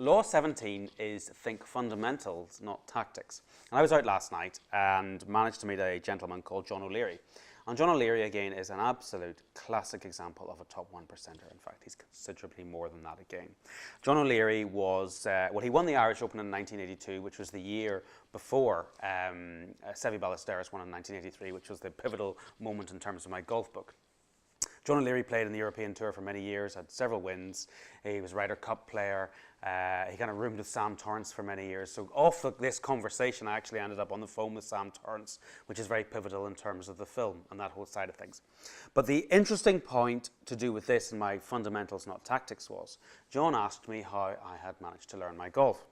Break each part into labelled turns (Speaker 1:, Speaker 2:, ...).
Speaker 1: Law 17 is think fundamentals, not tactics. And I was out last night and managed to meet a gentleman called John O'Leary. And John O'Leary, again, is an absolute classic example of a top 1%er. In fact, he's considerably more than that again. John O'Leary was, he won the Irish Open in 1982, which was the year before Seve Ballesteros won in 1983, which was the pivotal moment in terms of my golf book. John O'Leary played in the European Tour for many years, had several wins. He was Ryder Cup player. He kind of roomed with Sam Torrance for many years. So off this conversation, I actually ended up on the phone with Sam Torrance, which is very pivotal in terms of the film and that whole side of things. But the interesting point to do with this and my fundamentals, not tactics, was John asked me how I had managed to learn my golf.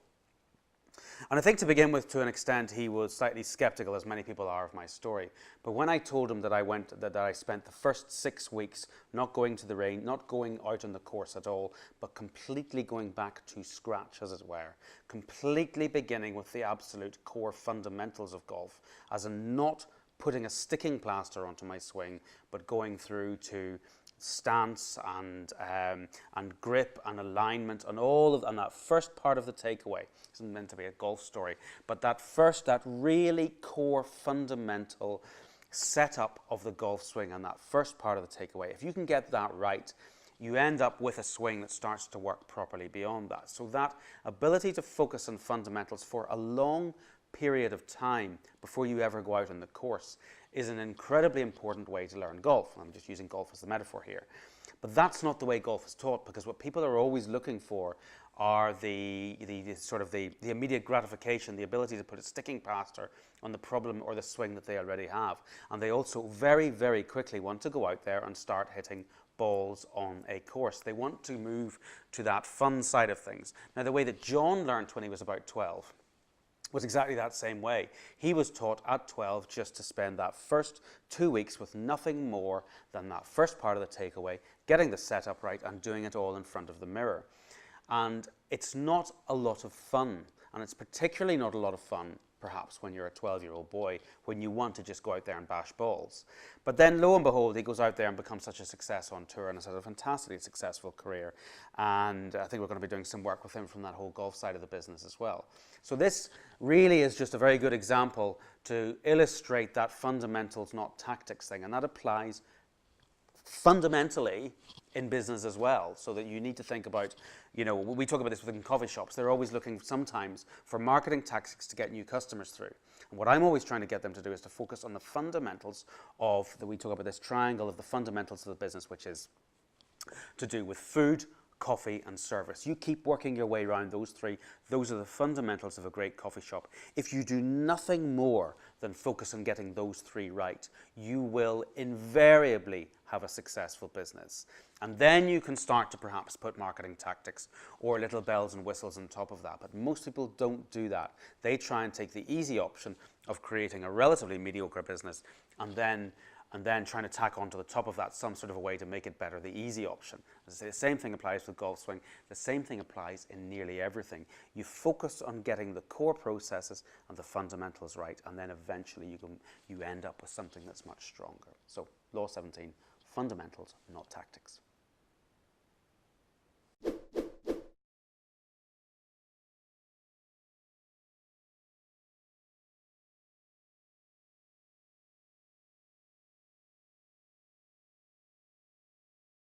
Speaker 1: And I think to begin with, to an extent, he was slightly skeptical, as many people are, of my story. But when I told him that I spent the first 6 weeks not going to the range, not going out on the course at all, but completely going back to scratch, as it were, completely beginning with the absolute core fundamentals of golf, as in not putting a sticking plaster onto my swing, but going through to stance and grip and alignment and and that first part of the takeaway. Isn't meant to be a golf story, but that really core fundamental setup of the golf swing and that first part of the takeaway. If you can get that right, you end up with a swing that starts to work properly beyond that. So that ability to focus on fundamentals for a long period of time before you ever go out on the course is an incredibly important way to learn golf. I'm just using golf as the metaphor here. But that's not the way golf is taught, because what people are always looking for are the immediate gratification, the ability to put a sticking plaster on the problem or the swing that they already have. And they also very, very quickly want to go out there and start hitting balls on a course. They want to move to that fun side of things. Now, the way that John learned when he was about 12 was exactly that same way. He was taught at 12 just to spend that first 2 weeks with nothing more than that first part of the takeaway, getting the setup right and doing it all in front of the mirror. And it's not a lot of fun, and it's particularly not a lot of fun perhaps when you're a 12-year-old boy, when you want to just go out there and bash balls. But then, lo and behold, he goes out there and becomes such a success on tour and has had a fantastically successful career. And I think we're going to be doing some work with him from that whole golf side of the business as well. So this really is just a very good example to illustrate that fundamentals, not tactics thing. And that applies fundamentally in business as well, so that you need to think about, we talk about this within coffee shops. They're always looking sometimes for marketing tactics to get new customers through. And what I'm always trying to get them to do is to focus on the fundamentals we talk about this triangle of the fundamentals of the business, which is to do with food, coffee and service. You keep working your way around those three. Those are the fundamentals of a great coffee shop. If you do nothing more than focus on getting those three right, you will invariably have a successful business. And then you can start to perhaps put marketing tactics or little bells and whistles on top of that. But most people don't do that. They try and take the easy option of creating a relatively mediocre business and then trying to tack onto the top of that some sort of a way to make it better, the easy option. As I say, the same thing applies with golf swing. The same thing applies in nearly everything. You focus on getting the core processes and the fundamentals right, and then eventually you end up with something that's much stronger. So, Law 17, fundamentals, not tactics.